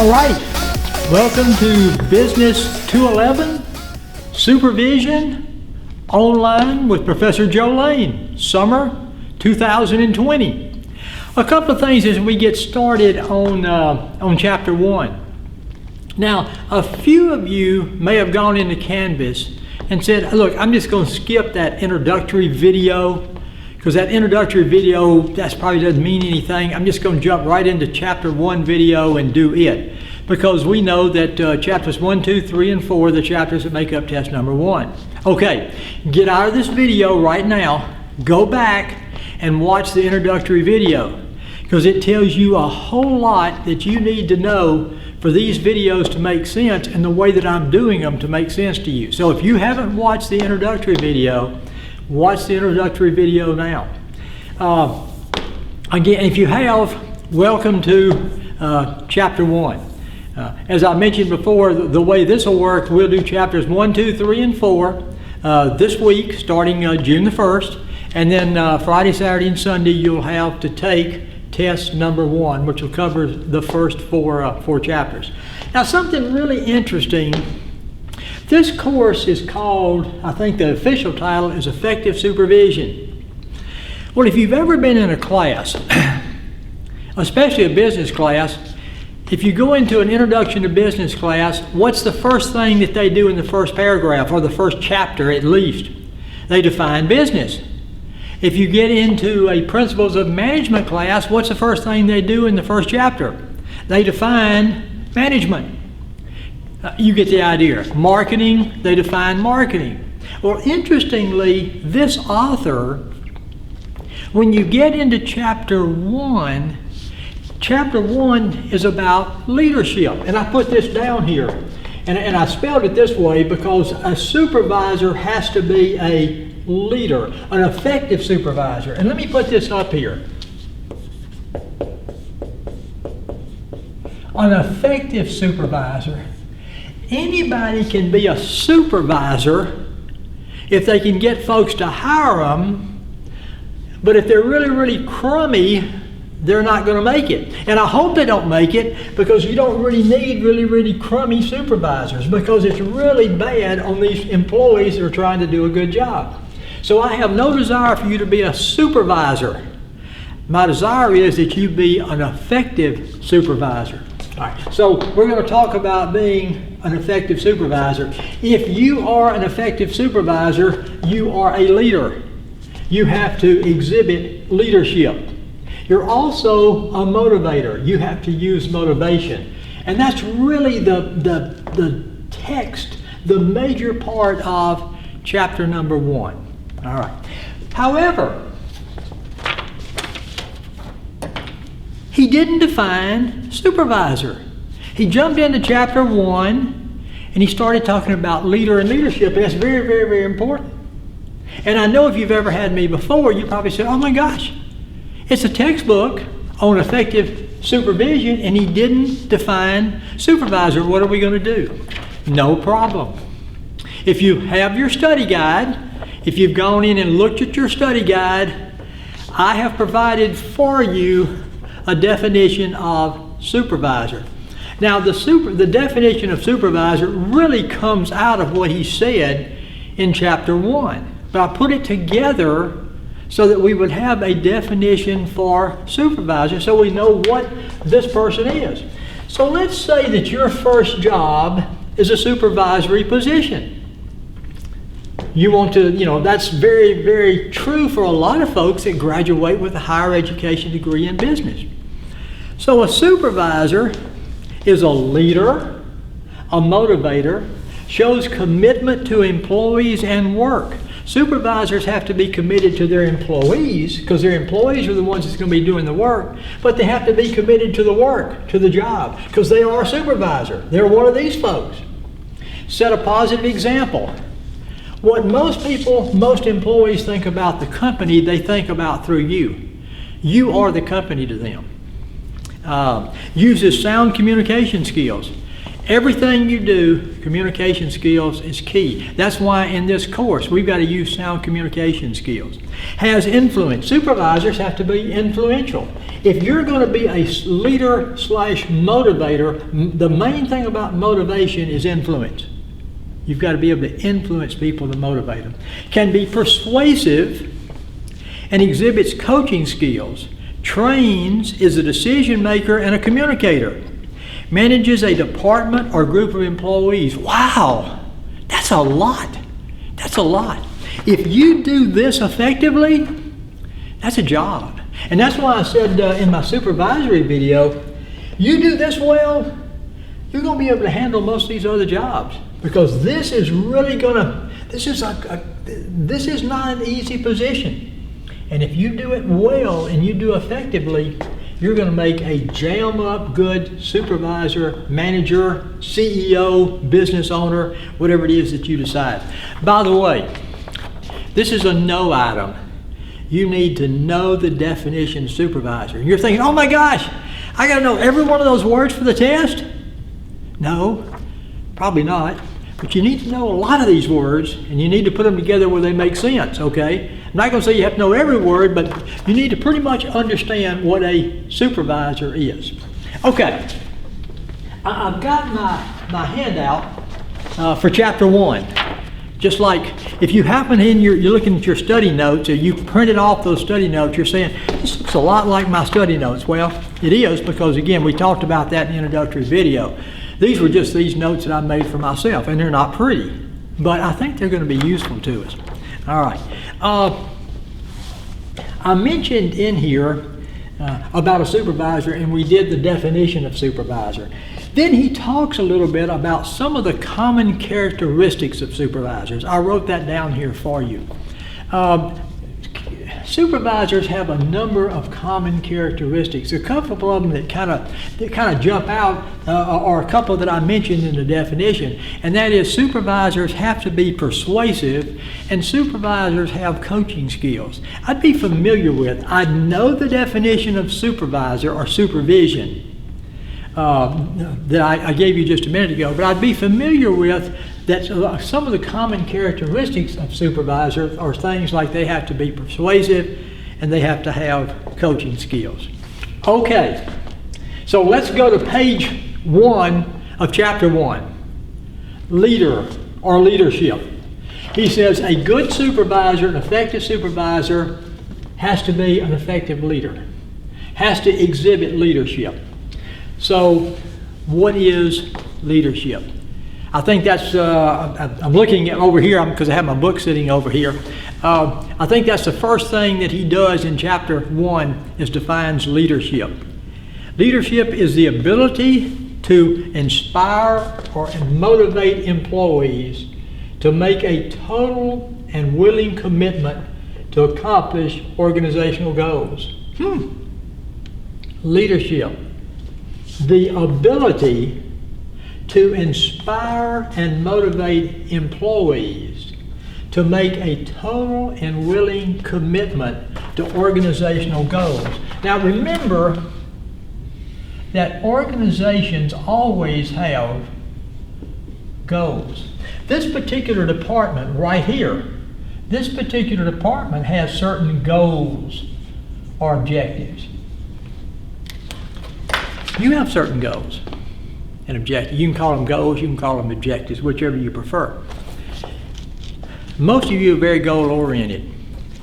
All right, welcome to Business 211, Supervision, Online with Professor Joe Lane, Summer 2020. A couple of things as we get started on Chapter 1. Now, a few of you may have gone into Canvas and said, look, I'm just going to skip that introductory video because that introductory video, that probably doesn't mean anything. I'm just going to jump right into Chapter 1 video and do it. Because we know that Chapters 1, 2, 3, and 4 are the chapters that make up test number 1. Okay, get out of this video right now, go back and watch the introductory video. Because it tells you a whole lot that you need to know for these videos to make sense and the way that I'm doing them to make sense to you. So if you haven't watched the introductory video, watch the introductory video now. Again, if you have, welcome to Chapter 1. As I mentioned before, the way this will work, we'll do Chapters 1, 2, 3, and 4 this week, starting June the 1st. And then Friday, Saturday, and Sunday, you'll have to take test number 1, which will cover the first four chapters. Now, something really interesting. This course is called, I think the official title is Effective Supervision. Well, if you've ever been in a class, especially a business class, if you go into an introduction to business class, what's the first thing that they do in the first paragraph, or the first chapter at least? They define business. If you get into a principles of management class, what's the first thing they do in the first chapter? They define management. You get the idea. Marketing, they define marketing. Well, interestingly, this author, when you get into Chapter 1, Chapter 1 is about leadership. And I put this down here. And I spelled it this way because a supervisor has to be a leader, an effective supervisor. And let me put this up here. An effective supervisor. Anybody can be a supervisor if they can get folks to hire them, but if they're really, really crummy, they're not going to make it. And I hope they don't make it, because you don't really need really, really crummy supervisors, because it's really bad on these employees that are trying to do a good job. So I have no desire for you to be a supervisor. My desire is that you be an effective supervisor. All right, so we're going to talk about being an effective supervisor. If you are an effective supervisor, you are a leader. You have to exhibit leadership. You're also a motivator. You have to use motivation. And that's really the text, the major part of chapter number 1. All right. However, he didn't define supervisor. He jumped into chapter 1 and he started talking about leader and leadership. And that's very, very, very important. And I know if you've ever had me before, you probably said, oh my gosh, it's a textbook on effective supervision and he didn't define supervisor. What are we going to do? No problem. If you have your study guide, if you've gone in and looked at your study guide, I have provided for you a definition of supervisor. Now the definition of supervisor really comes out of what he said in chapter 1. But I put it together so that we would have a definition for supervisor so we know what this person is. So let's say that your first job is a supervisory position. You want to, that's very, very true for a lot of folks that graduate with a higher education degree in business. So a supervisor is a leader, a motivator, shows commitment to employees and work. Supervisors have to be committed to their employees because their employees are the ones that's going to be doing the work, but they have to be committed to the work, to the job, because they are a supervisor. They're one of these folks. Set a positive example. What most employees think about the company, they think about through you. You are the company to them. Uses sound communication skills. Everything you do, communication skills is key. That's why in this course, we've got to use sound communication skills. Has influence. Supervisors have to be influential. If you're going to be a leader slash motivator, the main thing about motivation is influence. You've got to be able to influence people to motivate them. Can be persuasive and exhibits coaching skills. Trains, is a decision maker and a communicator. Manages a department or group of employees. Wow, that's a lot. That's a lot. If you do this effectively, that's a job. And that's why I said in my supervisory video, you do this well, you're going to be able to handle most of these other jobs. Because this is really going to, this is not an easy position. And if you do it well and you do effectively, you're going to make a jam-up good supervisor, manager, CEO, business owner, whatever it is that you decide. By the way, this is a no item. You need to know the definition of supervisor. And you're thinking, oh my gosh, I got to know every one of those words for the test? No, probably not. But you need to know a lot of these words, and you need to put them together where they make sense, okay? I'm not going to say you have to know every word, but you need to pretty much understand what a supervisor is. Okay, I've got my handout for chapter 1. Just like if you happen you're looking at your study notes, or you printed off those study notes, you're saying, this looks a lot like my study notes. Well, it is, because again, we talked about that in the introductory video. These were just these notes that I made for myself, and they're not pretty, but I think they're going to be useful to us. All right. I mentioned in here about a supervisor, and we did the definition of supervisor. Then he talks a little bit about some of the common characteristics of supervisors. I wrote that down here for you. Supervisors have a number of common characteristics. A couple of them that kind of jump out are a couple that I mentioned in the definition, and that is supervisors have to be persuasive, and supervisors have coaching skills. I'd be familiar with, I know the definition of supervisor or supervision that I gave you just a minute ago, but I'd be familiar with that some of the common characteristics of supervisors are things like they have to be persuasive and they have to have coaching skills. Okay, so let's go to page 1 of chapter 1. Leader or leadership. He says a good supervisor, an effective supervisor, has to be an effective leader, has to exhibit leadership. So what is leadership? I think that's, I'm looking at over here because I have my book sitting over here. I think that's the first thing that he does in chapter 1 is defines leadership. Leadership is the ability to inspire or motivate employees to make a total and willing commitment to accomplish organizational goals. Leadership. The ability to inspire and motivate employees to make a total and willing commitment to organizational goals. Now remember that organizations always have goals. This particular department right here, this particular department has certain goals or objectives. You have certain goals and objectives. You can call them goals, you can call them objectives, whichever you prefer. Most of you are very goal-oriented.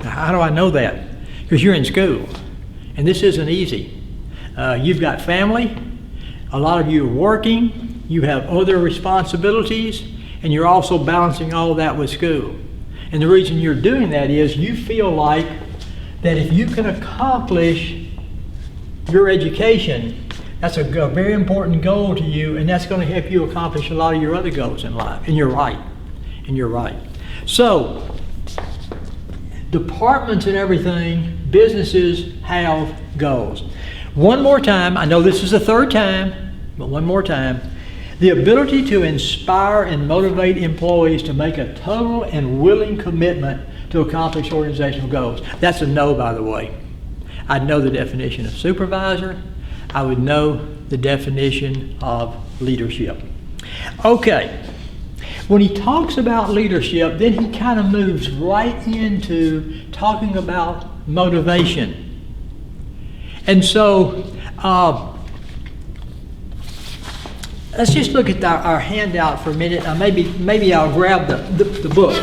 Now, how do I know that? Because you're in school, and this isn't easy. You've got family, a lot of you are working, you have other responsibilities, and you're also balancing all that with school. And the reason you're doing that is you feel like that if you can accomplish your education, that's a very important goal to you, and that's going to help you accomplish a lot of your other goals in life. And you're right. And you're right. So, departments and everything, businesses have goals. One more time, I know this is the third time, but one more time. The ability to inspire and motivate employees to make a total and willing commitment to accomplish organizational goals. That's a no, by the way. I'd know the definition of supervisor. I would know the definition of leadership. Okay. When he talks about leadership, then he kind of moves right into talking about motivation. And so, let's just look at our handout for a minute. Maybe I'll grab the book.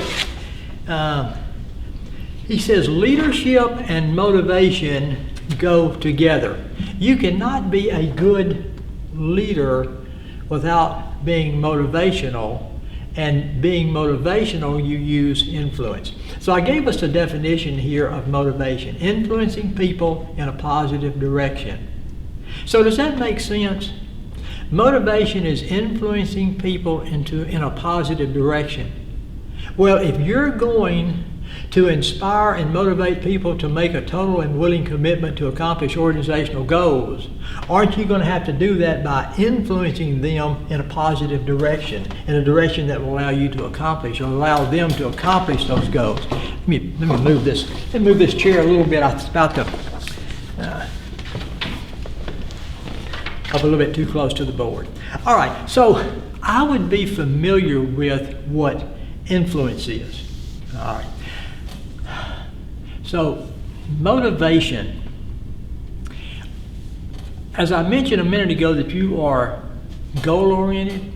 He says leadership and motivation go together. You cannot be a good leader without being motivational. And being motivational, you use influence. So I gave us a definition here of motivation: influencing people in a positive direction. So does that make sense? Motivation is influencing people in a positive direction. Well, if you're going to inspire and motivate people to make a total and willing commitment to accomplish organizational goals, aren't you going to have to do that by influencing them in a positive direction, in a direction that will allow you to accomplish or allow them to accomplish those goals? Let me move this. Let me move this chair a little bit. I was about to up a little bit too close to the board. All right, so I would be familiar with what influence is. All right. So, motivation. As I mentioned a minute ago that you are goal-oriented,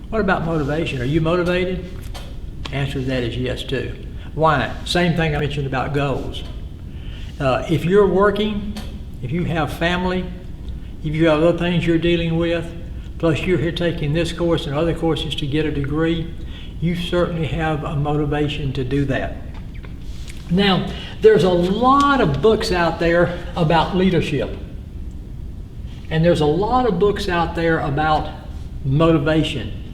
what about motivation? Are you motivated? Answer to that is yes, too. Why? Same thing I mentioned about goals. If you're working, if you have family, if you have other things you're dealing with, plus you're here taking this course and other courses to get a degree, you certainly have a motivation to do that. Now, there's a lot of books out there about leadership. And there's a lot of books out there about motivation.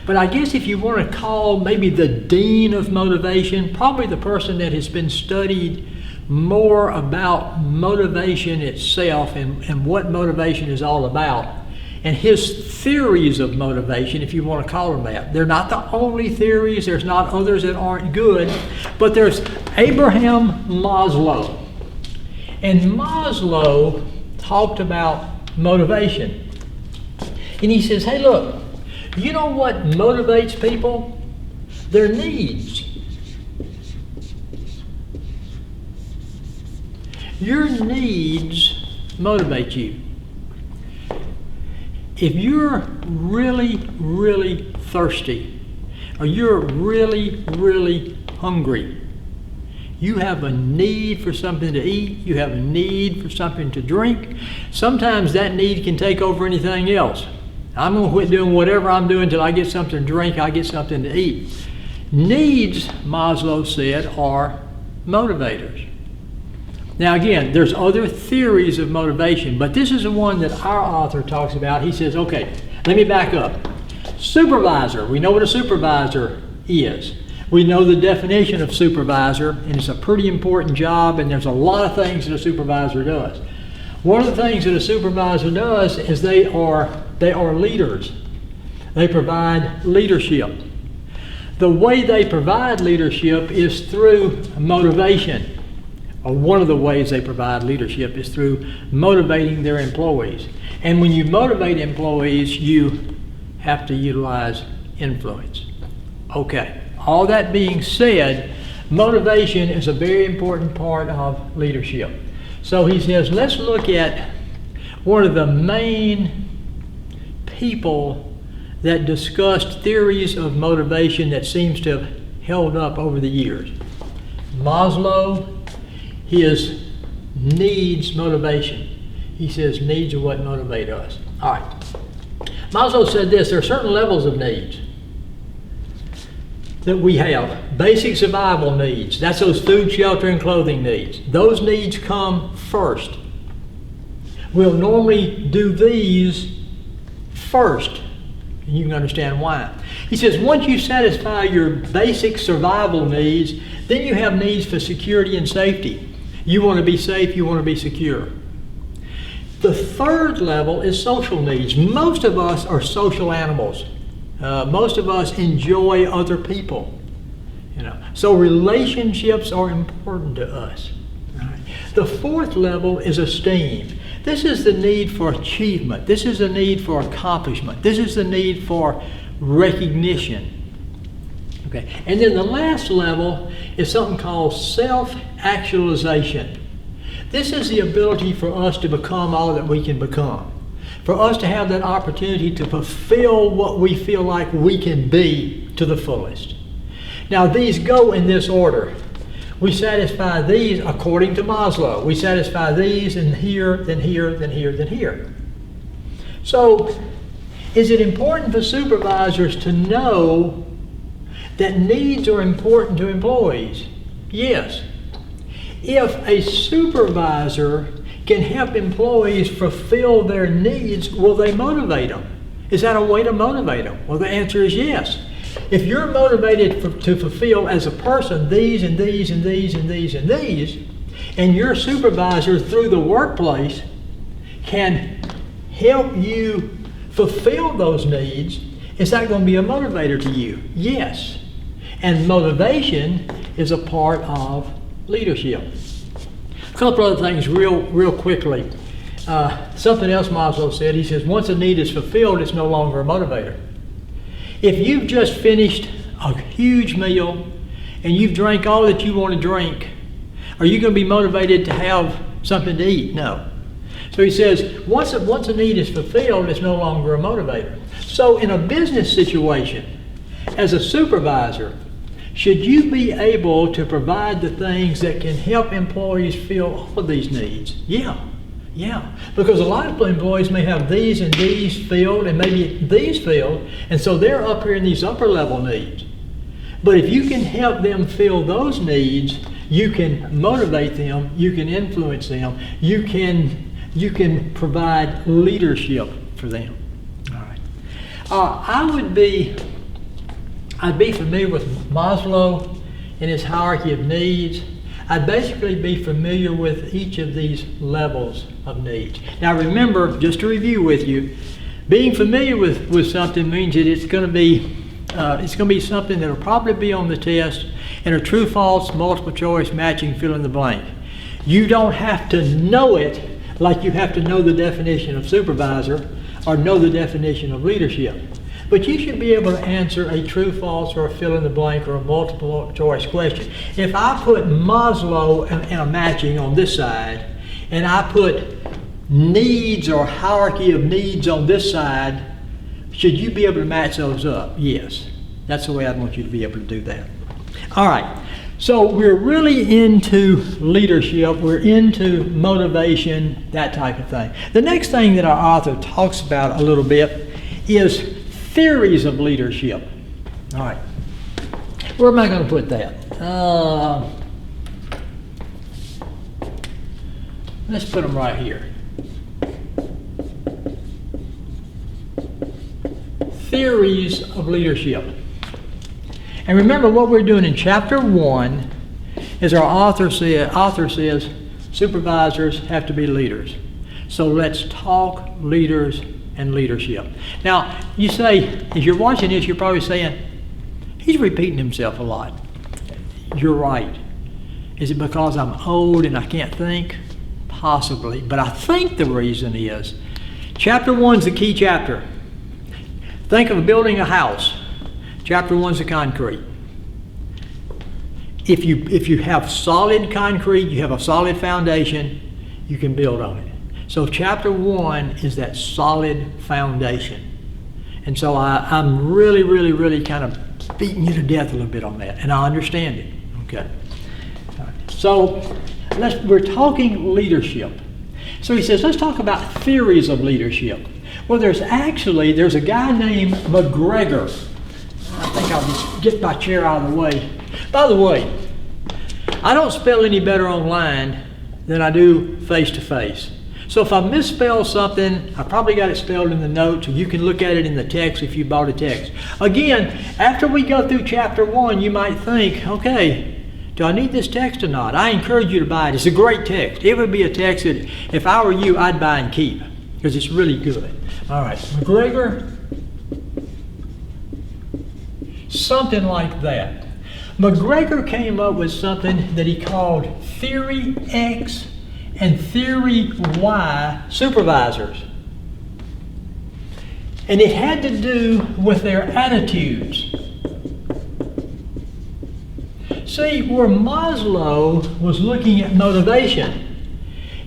But I guess if you want to call maybe the dean of motivation, probably the person that has been studied more about motivation itself and what motivation is all about, and his theories of motivation, if you want to call them that. They're not the only theories. There's not others that aren't good. But there's Abraham Maslow. And Maslow talked about motivation. And he says, hey, look, you know what motivates people? Their needs. Your needs motivate you. If you're really, really thirsty, or you're really, really hungry, you have a need for something to eat, you have a need for something to drink. Sometimes that need can take over anything else. I'm going to quit doing whatever I'm doing until I get something to drink, I get something to eat. Needs, Maslow said, are motivators. Now again, there's other theories of motivation, but this is the one that our author talks about. He says, okay, let me back up. Supervisor, we know what a supervisor is. We know the definition of supervisor, and it's a pretty important job, and there's a lot of things that a supervisor does. One of the things that a supervisor does is they are leaders. They provide leadership. The way they provide leadership is through motivation. One of the ways they provide leadership is through motivating their employees. And when you motivate employees, you have to utilize influence. Okay, all that being said, motivation is a very important part of leadership. So he says, let's look at one of the main people that discussed theories of motivation that seems to have held up over the years. Maslow. His needs motivation. He says needs are what motivate us. All right. Maslow said this: there are certain levels of needs that we have. Basic survival needs. That's those food, shelter, and clothing needs. Those needs come first. We'll normally do these first. And you can understand why. He says once you satisfy your basic survival needs, then you have needs for security and safety. You want to be safe, you want to be secure. The third level is social needs. Most of us are social animals. Most of us enjoy other people. So relationships are important to us. Right? The fourth level is esteem. This is the need for achievement. This is the need for accomplishment. This is the need for recognition. Okay. And then the last level is something called self-actualization. This is the ability for us to become all that we can become. For us to have that opportunity to fulfill what we feel like we can be to the fullest. Now these go in this order. We satisfy these according to Maslow. We satisfy these and here, then here, then here, then here. So, is it important for supervisors to know that needs are important to employees? Yes. If a supervisor can help employees fulfill their needs, will they motivate them? Is that a way to motivate them? Well, the answer is yes. If you're motivated to fulfill as a person these and these and these and these and these, and your supervisor through the workplace can help you fulfill those needs, is that going to be a motivator to you? Yes. And motivation is a part of leadership. A couple other things real quickly. Something else Maslow said, he says, once a need is fulfilled, it's no longer a motivator. If you've just finished a huge meal and you've drank all that you want to drink, are you going to be motivated to have something to eat? No. So he says, once a need is fulfilled, it's no longer a motivator. So in a business situation, as a supervisor, should you be able to provide the things that can help employees fill all of these needs? Yeah. Because a lot of employees may have these and these filled and maybe these filled, and so they're up here in these upper level needs. But if you can help them fill those needs, you can motivate them, you can influence them, you can provide leadership for them. All right. I'd be familiar with Maslow and his hierarchy of needs. I'd basically be familiar with each of these levels of needs. Now remember, just to review with you, being familiar with something means that it's going to be something that will probably be on the test in a true, false, multiple choice, matching, fill in the blank. You don't have to know it like you have to know the definition of supervisor or know the definition of leadership. But you should be able to answer a true, false, or a fill in the blank or a multiple choice question. If I put Maslow and a matching on this side, and I put needs or hierarchy of needs on this side, should you be able to match those up? Yes. That's the way I'd want you to be able to do that. All right. So we're really into leadership. We're into motivation, that type of thing. The next thing that our author talks about a little bit is theories of leadership. All right. Where am I going to put that? Let's put them right here. Theories of leadership. And remember what we're doing in chapter 1 is our author says supervisors have to be leaders. So let's talk leaders and leadership. Now, you say, as you're watching this, you're probably saying, he's repeating himself a lot. You're right. Is it because I'm old and I can't think? Possibly. But I think the reason is, chapter 1's the key chapter. Think of building a house. Chapter 1's the concrete. If you have solid concrete, you have a solid foundation, you can build on it. So chapter 1 is that solid foundation. And so I'm really kind of beating you to death a little bit on that. And I understand it. Okay. All right. So we're talking leadership. So he says, let's talk about theories of leadership. Well, there's a guy named McGregor. I think I'll just get my chair out of the way. By the way, I don't spell any better online than I do face to face. So if I misspell something, I probably got it spelled in the notes, or you can look at it in the text if you bought a text. Again, after we go through chapter 1, you might think, okay, do I need this text or not? I encourage you to buy it. It's a great text. It would be a text that if I were you, I'd buy and keep, because it's really good. All right, McGregor, something like that. McGregor came up with something that he called Theory X and theory Y supervisors. And it had to do with their attitudes. See, where Maslow was looking at motivation,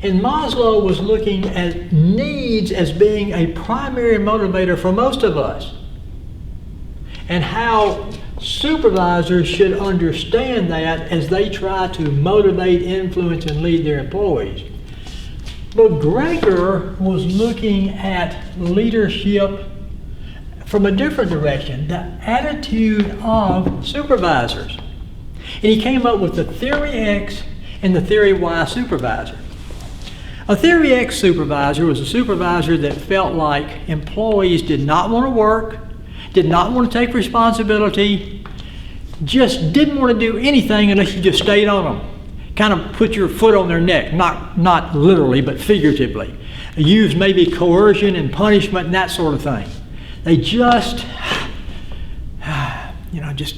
and Maslow was looking at needs as being a primary motivator for most of us, and how supervisors should understand that as they try to motivate, influence, and lead their employees. But Gregor was looking at leadership from a different direction, the attitude of supervisors. And he came up with the Theory X and the Theory Y supervisor. A Theory X supervisor was a supervisor that felt like employees did not want to work, did not want to take responsibility, just didn't want to do anything unless you just stayed on them. Kind of put your foot on their neck, not literally, but figuratively. Use maybe coercion and punishment and that sort of thing. They just, just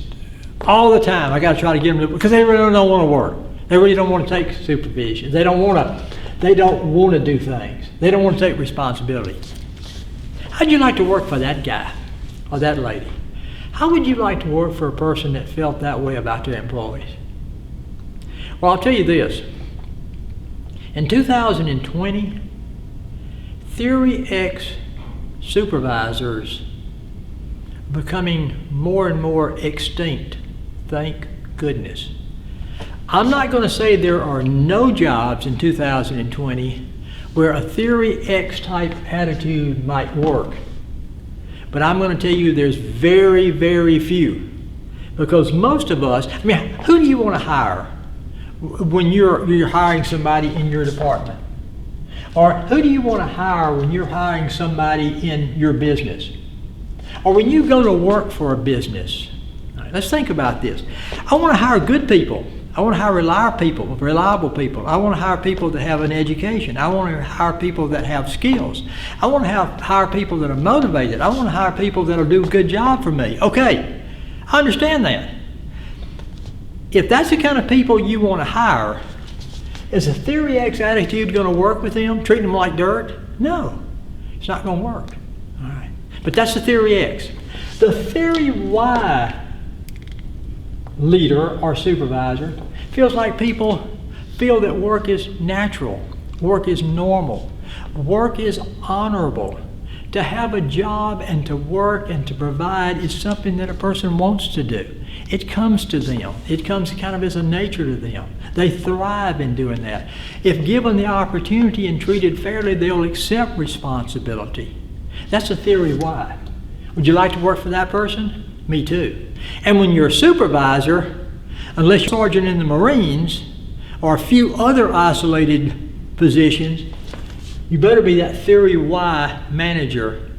all the time, I got to try to get them to, because they really don't want to work. They really don't want to take supervision. They don't want to do things. They don't want to take responsibility. How'd you like to work for that guy or that lady? How would you like to work for a person that felt that way about their employees? Well, I'll tell you this. In 2020, Theory X supervisors are becoming more and more extinct. Thank goodness. I'm not going to say there are no jobs in 2020 where a Theory X type attitude might work. But I'm going to tell you there's very, very few. Because most of us, who do you want to hire when you're hiring somebody in your department? Or who do you want to hire when you're hiring somebody in your business? Or when you go to work for a business? All right, let's think about this. I want to hire good people. I want to hire reliable people. I want to hire people that have an education. I want to hire people that have skills. I want to hire people that are motivated. I want to hire people that will do a good job for me. Okay, I understand that. If that's the kind of people you want to hire, is a Theory X attitude going to work with them, treating them like dirt? No, it's not going to work. All right, but that's the Theory X. The Theory Y leader or supervisor feels like people feel that work is natural, work is normal, work is honorable. To have a job and to work and to provide is something that a person wants to do. It comes to them. It comes kind of as a nature to them. They thrive in doing that. If given the opportunity and treated fairly, they'll accept responsibility. That's a Theory Y. Would you like to work for that person? Me too. And when you're a supervisor, unless you're a sergeant in the Marines or a few other isolated positions, you better be that Theory Y manager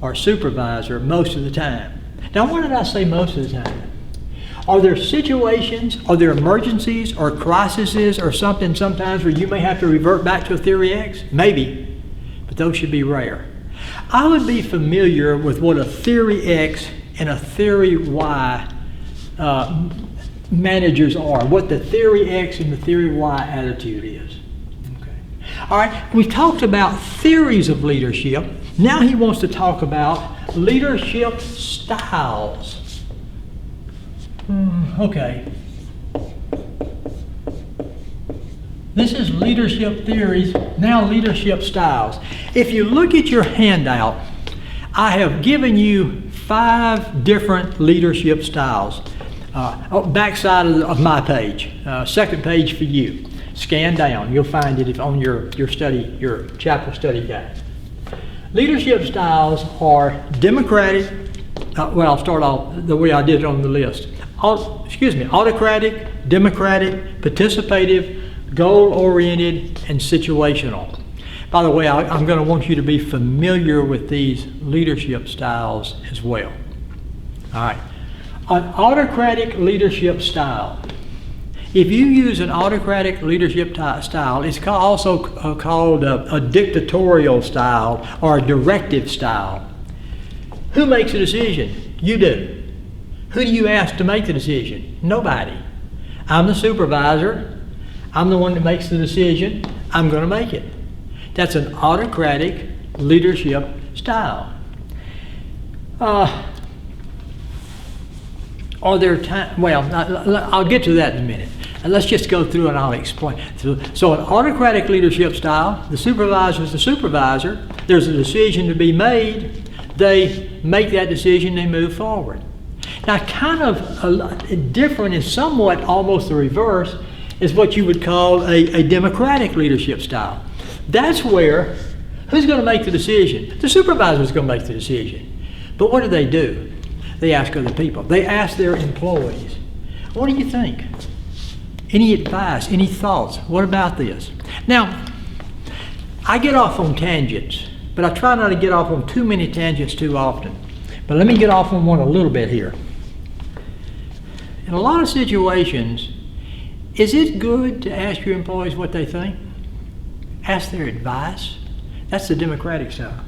or supervisor most of the time. Now, why did I say most of the time? Are there situations, are there emergencies or crises or something sometimes where you may have to revert back to a Theory X? Maybe, but those should be rare. I would be familiar with what a Theory X and a Theory Y managers are, what the Theory X and the Theory Y attitude is. All right, we've talked about theories of leadership. Now he wants to talk about leadership styles. Okay. This is leadership theories, now leadership styles. If you look at your handout, I have given you 5 different leadership styles. Backside of my page, second page for you. Scan down. You'll find it on your chapel study guide. Leadership styles are democratic. I'll start off the way I did it on the list. Autocratic, democratic, participative, goal-oriented, and situational. By the way, I'm going to want you to be familiar with these leadership styles as well. All right. An autocratic leadership style. If you use an autocratic leadership style, it's also called a dictatorial style or a directive style. Who makes the decision? You do. Who do you ask to make the decision? Nobody. I'm the supervisor. I'm the one that makes the decision. I'm going to make it. That's an autocratic leadership style. Are there times, well, I'll get to that in a minute. And let's just go through and I'll explain. So an autocratic leadership style, the supervisor is the supervisor. There's a decision to be made. They make that decision, they move forward. Now, kind of different and somewhat almost the reverse is what you would call a democratic leadership style. That's where, who's going to make the decision? The supervisor is going to make the decision. But what do? They ask other people. They ask their employees, what do you think? Any advice, any thoughts? What about this? Now, I get off on tangents, but I try not to get off on too many tangents too often. But let me get off on one a little bit here. In a lot of situations, is it good to ask your employees what they think? Ask their advice? That's the democratic style.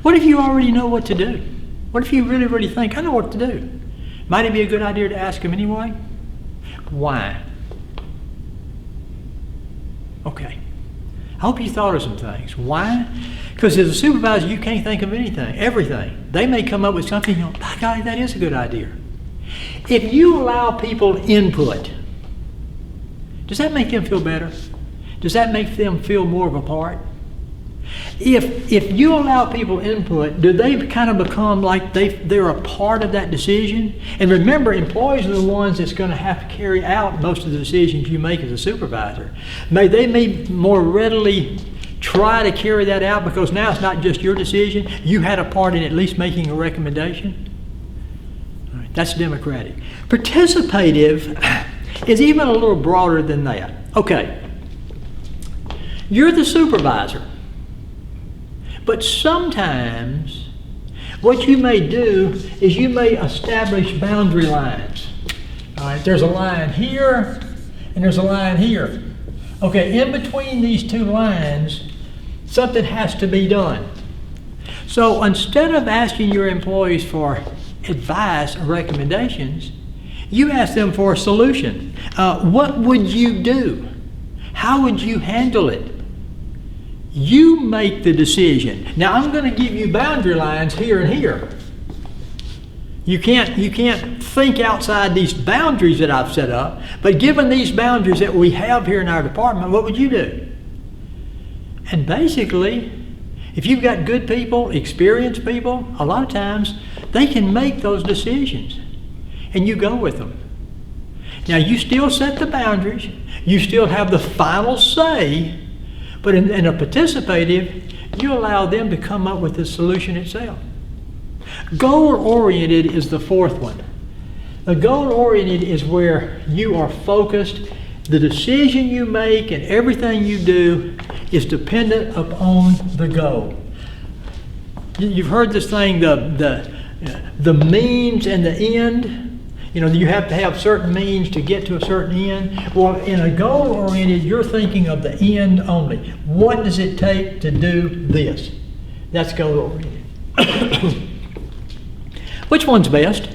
What if you already know what to do? What if you really think, I know what to do? Might it be a good idea to ask them anyway? Why? Okay. I hope you thought of some things. Why? Because as a supervisor, you can't think of everything. They may come up with something, you know, by golly, that is a good idea. If you allow people input, does that make them feel better? Does that make them feel more of a part? If you allow people input, do they kind of become like they're a part of that decision? And remember, employees are the ones that's going to have to carry out most of the decisions you make as a supervisor. They may more readily try to carry that out because now it's not just your decision. You had a part in at least making a recommendation. All right, that's democratic. Participative is even a little broader than that. Okay, you're the supervisor. But sometimes what you may do is you may establish boundary lines. All right, there's a line here and there's a line here. Okay, in between these two lines, something has to be done. So instead of asking your employees for advice or recommendations, you ask them for a solution. What would you do? How would you handle it? You make the decision. Now I'm going to give you boundary lines here and here. You can't think outside these boundaries that I've set up, but given these boundaries that we have here in our department, what would you do? And basically, if you've got good people, experienced people, a lot of times they can make those decisions and you go with them. Now you still set the boundaries, you still have the final say, but in a participative, you allow them to come up with the solution itself. Goal-oriented is the fourth one. The goal-oriented is where you are focused. The decision you make and everything you do is dependent upon the goal. You've heard this thing, the means and the end. You know, you have to have certain means to get to a certain end. Well, in a goal-oriented, you're thinking of the end only. What does it take to do this? That's goal-oriented. Which one's best?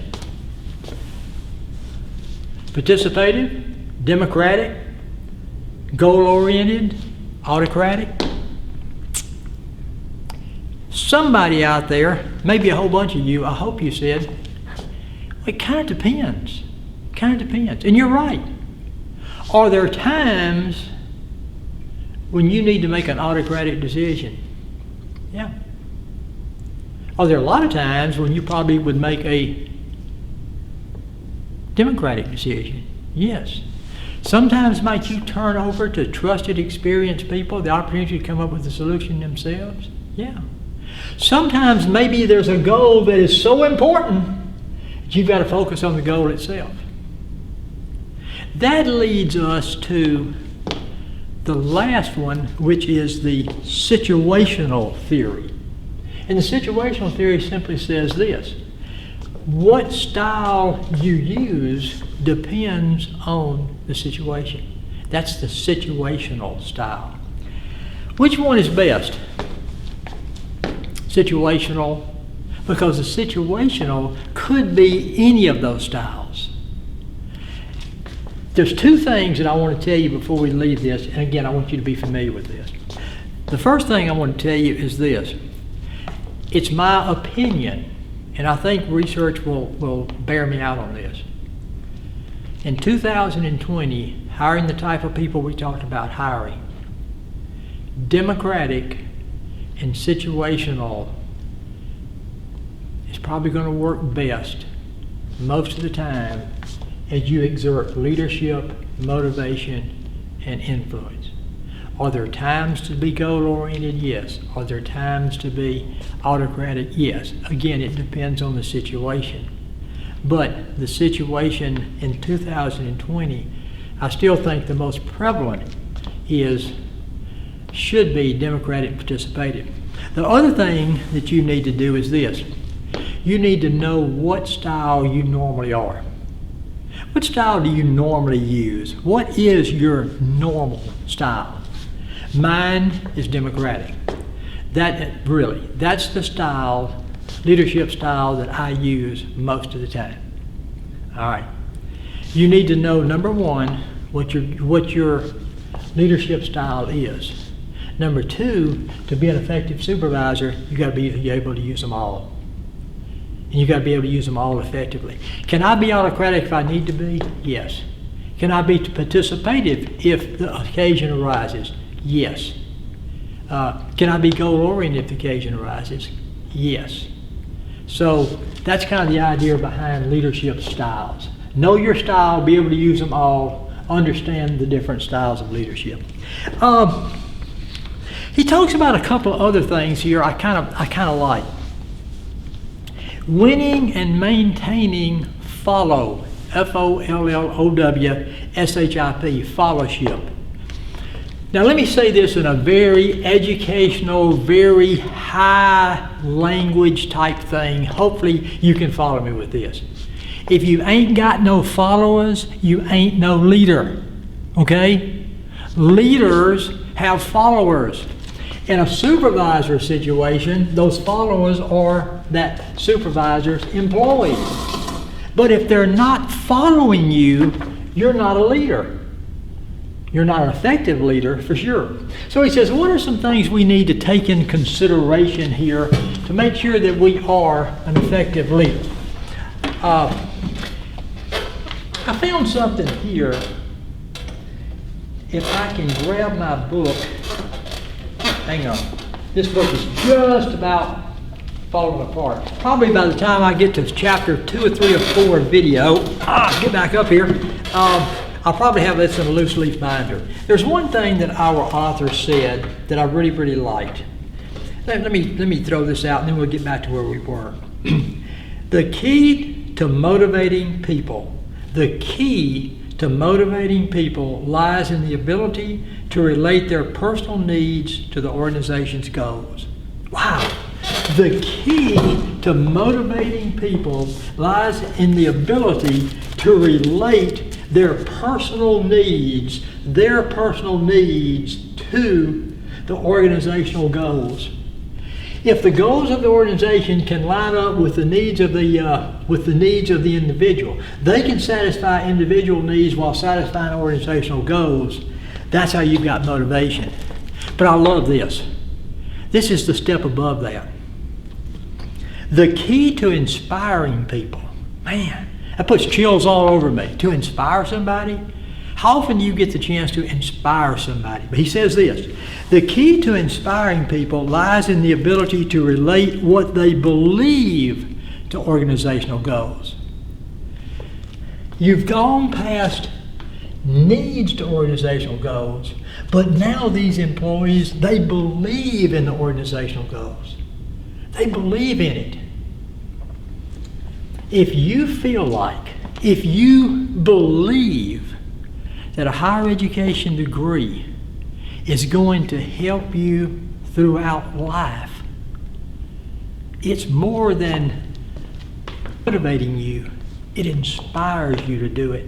Participative, democratic, goal-oriented, autocratic? Somebody out there, maybe a whole bunch of you, I hope you said, it kind of depends. Kind of depends. And you're right. Are there times when you need to make an autocratic decision? Yeah. Are there a lot of times when you probably would make a democratic decision? Yes. Sometimes might you turn over to trusted, experienced people the opportunity to come up with a solution themselves? Yeah. Sometimes maybe there's a goal that is so important you've got to focus on the goal itself. That leads us to the last one, which is the situational theory. And the situational theory simply says this: what style you use depends on the situation. That's the situational style. Which one is best? Situational. Because the situational could be any of those styles. There's two things that I want to tell you before we leave this, and again, I want you to be familiar with this. The first thing I want to tell you is this. It's my opinion, and I think research will bear me out on this. In 2020, hiring the type of people we talked about hiring, democratic and situational is probably going to work best most of the time as you exert leadership, motivation, and influence. Are there times to be goal-oriented? Yes. Are there times to be autocratic? Yes. Again, it depends on the situation. But the situation in 2020, I still think the most prevalent should be democratic and participative. The other thing that you need to do is this. You need to know what style you normally are. What style do you normally use? What is your normal style? Mine is democratic. That's the style, leadership style that I use most of the time. All right. You need to know, number one, what your leadership style is. Number two, to be an effective supervisor, you got to be able to use them all. And you got to be able to use them all effectively. Can I be autocratic if I need to be? Yes. Can I be participative if the occasion arises? Yes. Can I be goal-oriented if the occasion arises? Yes. So that's kind of the idea behind leadership styles. Know your style, be able to use them all, understand the different styles of leadership. He talks about a couple of other things here I kind of like. Winning and maintaining follow, FOLLOWSHIP, fellowship. Now let me say this in a very educational, very high language type thing. Hopefully you can follow me with this. If you ain't got no followers, you ain't no leader, okay? Leaders have followers. In a supervisor situation, those followers are that supervisor's employees. But if they're not following you, you're not a leader. You're not an effective leader for sure. So he says, what are some things we need to take in consideration here to make sure that we are an effective leader? I found something here. If I can grab my book. Hang on. This book is just about falling apart. Probably by the time I get to chapter 2 or 3 or 4 video, get back up here, I'll probably have this in a loose leaf binder. There's one thing that our author said that I really, really liked. Let me throw this out and then we'll get back to where we were. The key to motivating people lies in the ability to relate their personal needs to the organization's goals. Wow. The key to motivating people lies in the ability to relate their personal needs to the organizational goals. If the goals of the organization can line up with the needs of the individual, they can satisfy individual needs while satisfying organizational goals. That's how you've got motivation. But I love this. This is the step above that. The key to inspiring people. Man, that puts chills all over me. To inspire somebody? How often do you get the chance to inspire somebody? But he says this. The key to inspiring people lies in the ability to relate what they believe to organizational goals. You've gone past needs to organizational goals, but now these employees, they believe in the organizational goals. They believe in it. If you believe that a higher education degree is going to help you throughout life, it's more than motivating you. It inspires you to do it.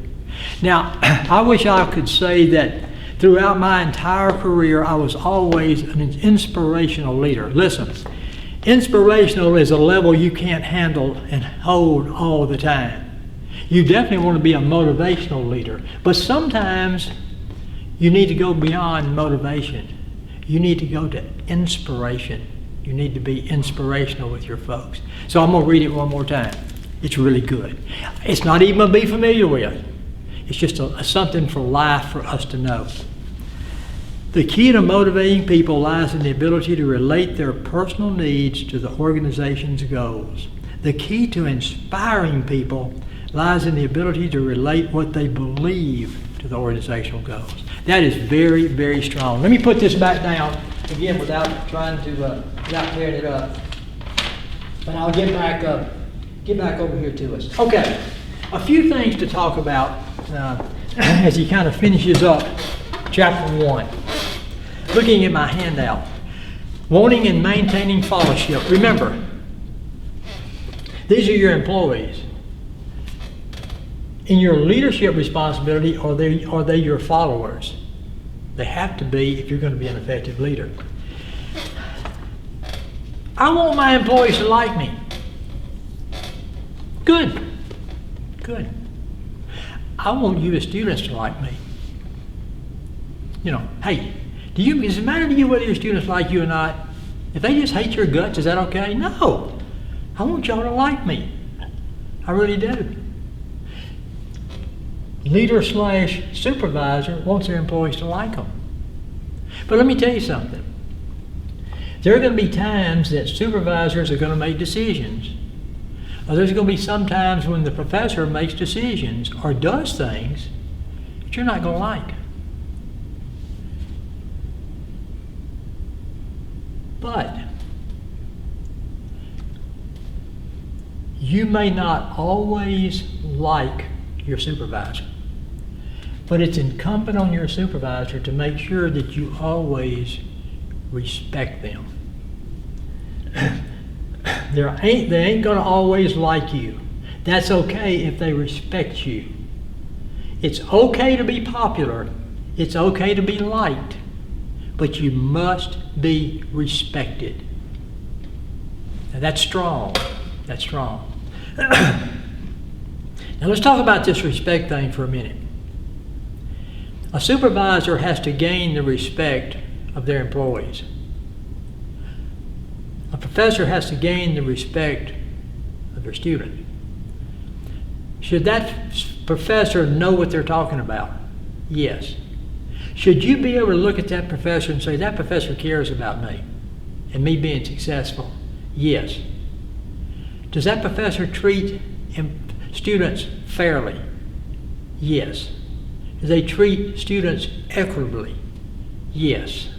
Now, I wish I could say that throughout my entire career, I was always an inspirational leader. Listen, inspirational is a level you can't handle and hold all the time. You definitely want to be a motivational leader, but sometimes you need to go beyond motivation. You need to go to inspiration. You need to be inspirational with your folks. So I'm going to read it one more time. It's really good. It's not even going to be familiar with. It's just something for life for us to know. The key to motivating people lies in the ability to relate their personal needs to the organization's goals. The key to inspiring people lies in the ability to relate what they believe to the organizational goals. That is very, very strong. Let me put this back down again without trying to, without tearing it up. But I'll get back over here to us. Okay, a few things to talk about as he kind of finishes up chapter 1. Looking at my handout, wanting and maintaining fellowship. Remember, these are your employees. In your leadership responsibility, are they your followers? They have to be if you're going to be an effective leader. I want my employees to like me. Good. Good. I want you as students to like me. You know, hey, does it matter to you whether your students like you or not? If they just hate your guts, is that okay? No. I want y'all to like me. I really do. Leader / supervisor wants their employees to like them. But let me tell you something. There are going to be times that supervisors are going to make decisions. Or there's going to be some times when the professor makes decisions or does things that you're not going to like. But you may not always like your supervisor, but it's incumbent on your supervisor to make sure that you always respect them. They ain't going to always like you. That's okay if they respect you. It's okay to be popular. It's okay to be liked. But you must be respected. Now that's strong. That's strong. Now let's talk about this respect thing for a minute. A supervisor has to gain the respect of their employees. A professor has to gain the respect of their student. Should that professor know what they're talking about? Yes. Should you be able to look at that professor and say, that professor cares about me and me being successful? Yes. Does that professor treat students fairly? Yes. Do they treat students equitably? Yes.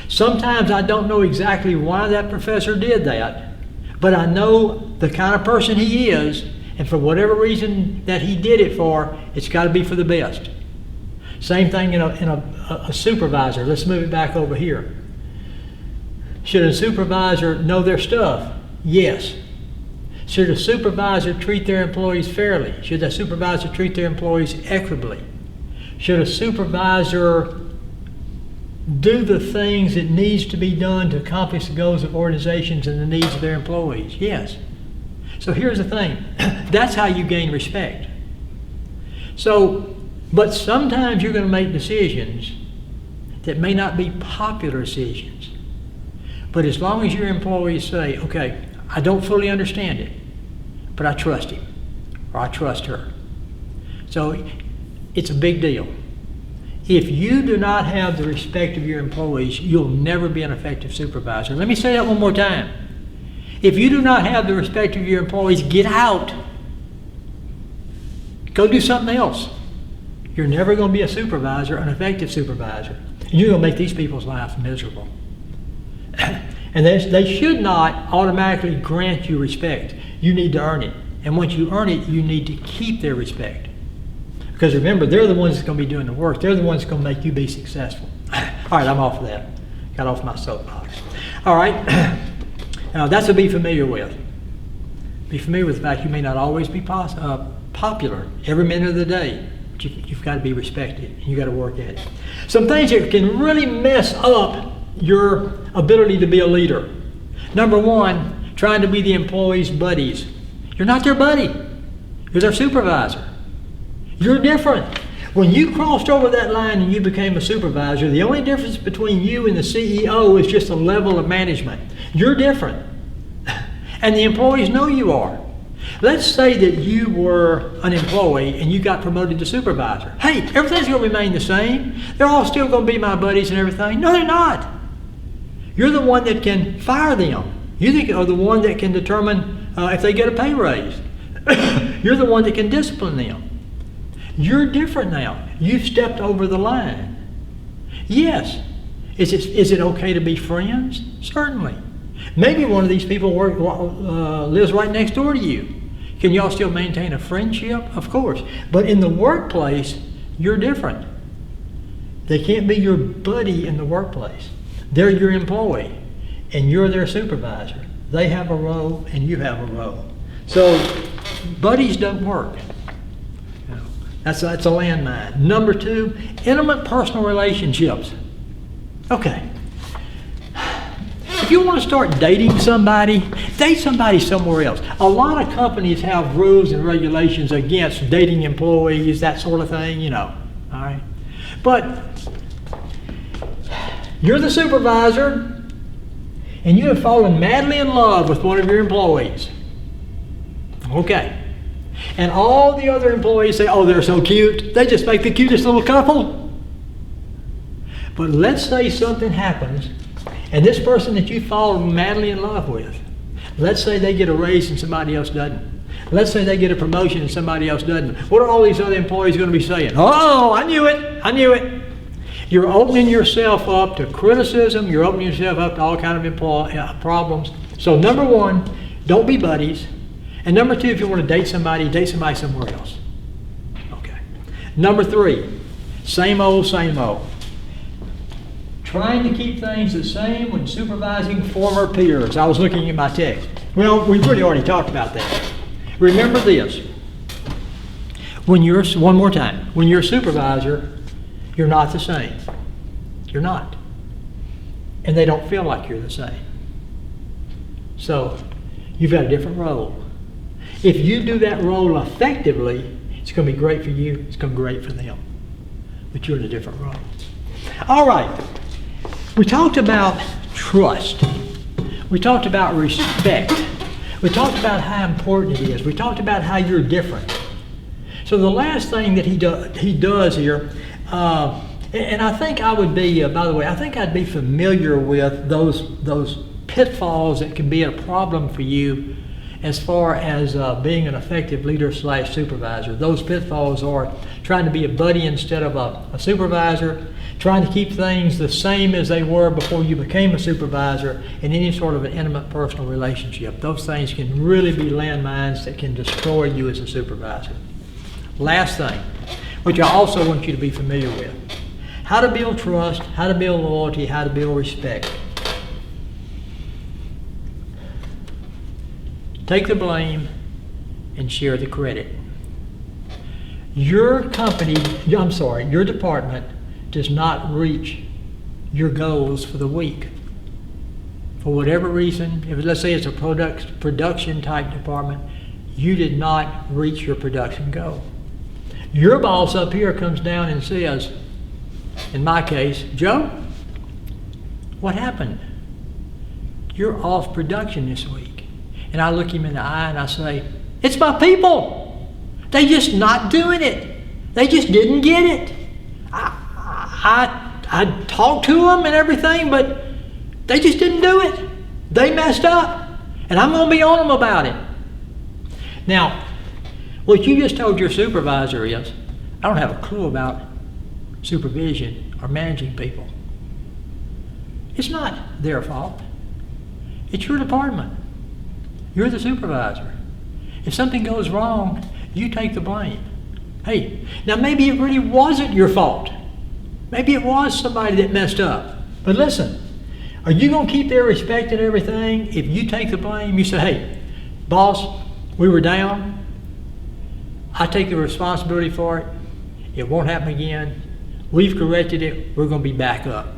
Sometimes I don't know exactly why that professor did that, but I know the kind of person he is, and for whatever reason that he did it for, it's got to be for the best. Same thing in a supervisor. Let's move it back over here. Should a supervisor know their stuff? Yes. Should a supervisor treat their employees fairly? Should a supervisor treat their employees equitably? Should a supervisor do the things that needs to be done to accomplish the goals of organizations and the needs of their employees? Yes. So here's the thing. That's how you gain respect. But sometimes you're going to make decisions that may not be popular decisions. But as long as your employees say, okay, I don't fully understand it, but I trust him or I trust her. So it's a big deal. If you do not have the respect of your employees, you'll never be an effective supervisor. Let me say that one more time. If you do not have the respect of your employees, get out. Go do something else. You're never going to be a supervisor, an effective supervisor. And you're going to make these people's lives miserable. And they should not automatically grant you respect. You need to earn it. And once you earn it, you need to keep their respect. Because remember, they're the ones that's going to be doing the work. They're the ones that's going to make you be successful. All right, I'm off of that. Got off my soapbox. All right. Now, that's to be familiar with. Be familiar with the fact you may not always be popular every minute of the day. But you've got to be respected. And you've got to work at it. Some things that can really mess up your ability to be a leader. Number one, trying to be the employee's buddies. You're not their buddy. You're their supervisor. You're different. When you crossed over that line and you became a supervisor, the only difference between you and the CEO is just a level of management. You're different. And the employees know you are. Let's say that you were an employee and you got promoted to supervisor. Hey, everything's going to remain the same. They're all still going to be my buddies and everything. No, they're not. You're the one that can fire them. You are the one that can determine if they get a pay raise. You're the one that can discipline them. You're different now. You've stepped over the line. Yes. Is it okay to be friends? Certainly. Maybe one of these people lives right next door to you. Can y'all still maintain a friendship? Of course. But in the workplace, you're different. They can't be your buddy in the workplace. They're your employee, and you're their supervisor. They have a role, and you have a role. So buddies don't work. That's a landmine. Number 2, intimate personal relationships. Okay. If you want to start dating somebody, date somebody somewhere else. A lot of companies have rules and regulations against dating employees, that sort of thing, you know. All right. But you're the supervisor, and you have fallen madly in love with one of your employees. Okay. And all the other employees say, oh, they're so cute. They just make the cutest little couple. But let's say something happens, and this person that you fall madly in love with, let's say they get a raise and somebody else doesn't. Let's say they get a promotion and somebody else doesn't. What are all these other employees going to be saying? Oh, I knew it. I knew it. You're opening yourself up to criticism. You're opening yourself up to all kinds of problems. So number 1, don't be buddies. And number 2, if you want to date somebody somewhere else. Okay. Number 3, same old, same old. Trying to keep things the same when supervising former peers. I was looking at my text. Well, we've really already talked about that. Remember this. One more time. When you're a supervisor, you're not the same. You're not. And they don't feel like you're the same. So, you've got a different role. If you do that role effectively, it's going to be great for you, it's going to be great for them. But you're in a different role. All right. We talked about trust. We talked about respect. We talked about how important it is. We talked about how you're different. So the last thing that he does here, and I think I would be, by the way, I think I'd be familiar with those pitfalls that can be a problem for you as far as being an effective leader / supervisor. Those pitfalls are trying to be a buddy instead of a supervisor, trying to keep things the same as they were before you became a supervisor, and any sort of an intimate personal relationship. Those things can really be landmines that can destroy you as a supervisor. Last thing, which I also want you to be familiar with. How to build trust, how to build loyalty, how to build respect. Take the blame and share the credit. Your department does not reach your goals for the week. For whatever reason, let's say it's a production type department, you did not reach your production goal. Your boss up here comes down and says, in my case, Joe, what happened? You're off production this week. And I look him in the eye and I say, it's my people. They just not doing it. They just didn't get it. I talked to them and everything, but they just didn't do it. They messed up. And I'm going to be on them about it. Now, what you just told your supervisor is, I don't have a clue about supervision or managing people. It's not their fault. It's your department. You're the supervisor. If something goes wrong, you take the blame. Hey, now maybe it really wasn't your fault. Maybe it was somebody that messed up. But listen, are you going to keep their respect and everything if you take the blame? You say, hey, boss, we were down. I take the responsibility for it. It won't happen again. We've corrected it. We're going to be back up.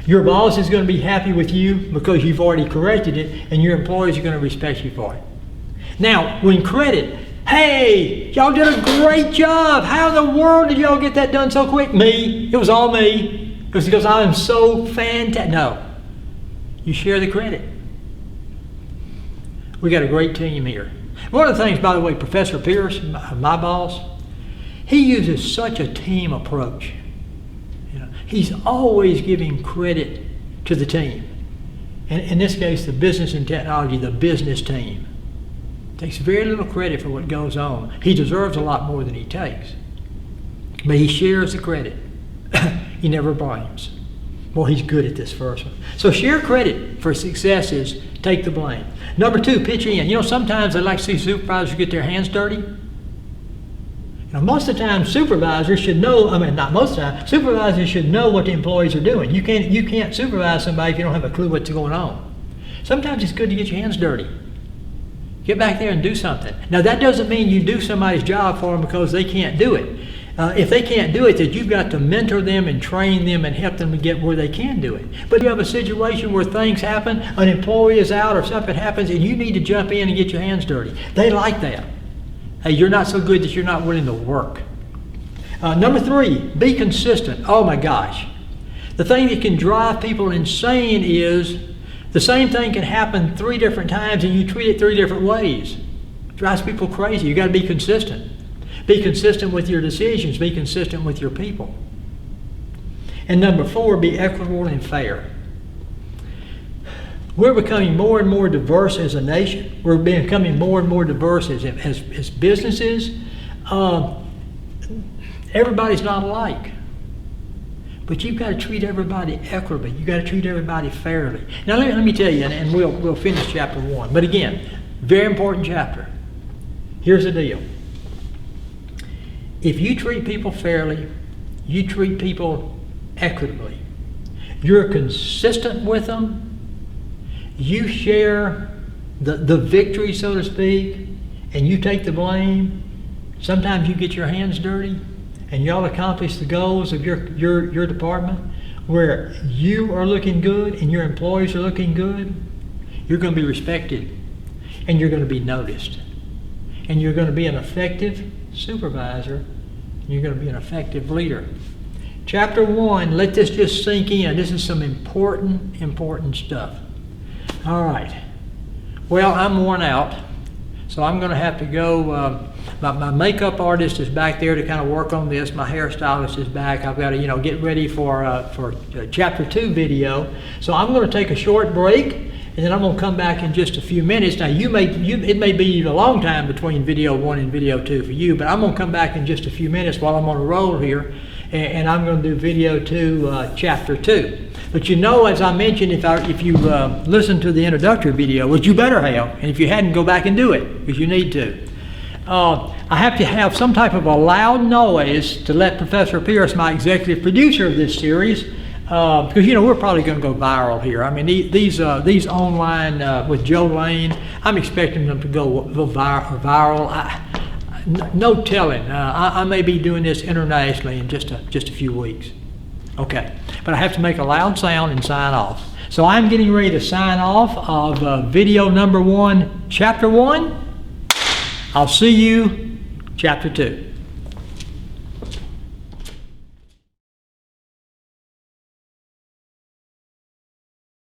Your boss is going to be happy with you because you've already corrected it, and your employees are going to respect you for it. Now, when credit, Hey, y'all did a great job. How in the world did y'all get that done so quick? Me. It was all me. It was because I am so fantastic. No. You share the credit. We got a great team here. One of the things, by the way, Professor Pierce, my boss, he uses such a team approach. He's always giving credit to the team. And in this case, the business and technology, the business team. Takes very little credit for what goes on. He deserves a lot more than he takes. But he shares the credit. He never blames. Well, he's good at this first one. So share credit for successes, take the blame. Number 2, pitch in. Sometimes I like to see supervisors get their hands dirty. Most of the time supervisors should know, not most of the time, supervisors should know what the employees are doing. You can't supervise somebody if you don't have a clue what's going on. Sometimes it's good to get your hands dirty. Get back there and do something. Now that doesn't mean you do somebody's job for them because they can't do it. If they can't do it, then you've got to mentor them and train them and help them to get where they can do it. But you have a situation where things happen, an employee is out or something happens, and you need to jump in and get your hands dirty. They like that. Hey, you're not so good that you're not willing to work. Number 3, be consistent. Oh my gosh. The thing that can drive people insane is the same thing can happen 3 different times and you treat it 3 different ways. It drives people crazy. You got to be consistent. Be consistent with your decisions. Be consistent with your people. And number 4, be equitable and fair. We're becoming more and more diverse as a nation. We're becoming more and more diverse as businesses. Everybody's not alike. But you've got to treat everybody equitably. You've got to treat everybody fairly. Now let me tell you, and we'll finish chapter 1. But again, very important chapter. Here's the deal. If you treat people fairly, you treat people equitably, you're consistent with them, you share the victory, so to speak, and you take the blame, sometimes you get your hands dirty, and y'all accomplish the goals of your department where you are looking good and your employees are looking good, you're going to be respected and you're going to be noticed. And you're going to be an effective supervisor, and you're going to be an effective leader. Chapter 1, let this just sink in. This is some important stuff. All right. Well, I'm worn out, so I'm going to have to go. My makeup artist is back there to kind of work on this. My hairstylist is back. I've got to, get ready for chapter 2 video. So I'm going to take a short break, and then I'm going to come back in just a few minutes. Now, it may be a long time between video 1 and video 2 for you, but I'm going to come back in just a few minutes while I'm on a roll here, and I'm going to do video 2, chapter 2. But as I mentioned, if you listen to the introductory video, which you better have, and if you hadn't, go back and do it, because you need to. I have to have some type of a loud noise to let Professor Pierce, my executive producer of this series, because we're probably going to go viral here. I mean, these online with Joe Lane, I'm expecting them to go viral. No telling. I may be doing this internationally in just a few weeks. Okay, but I have to make a loud sound and sign off. So I'm getting ready to sign off of video number 1, chapter 1. I'll see you chapter 2.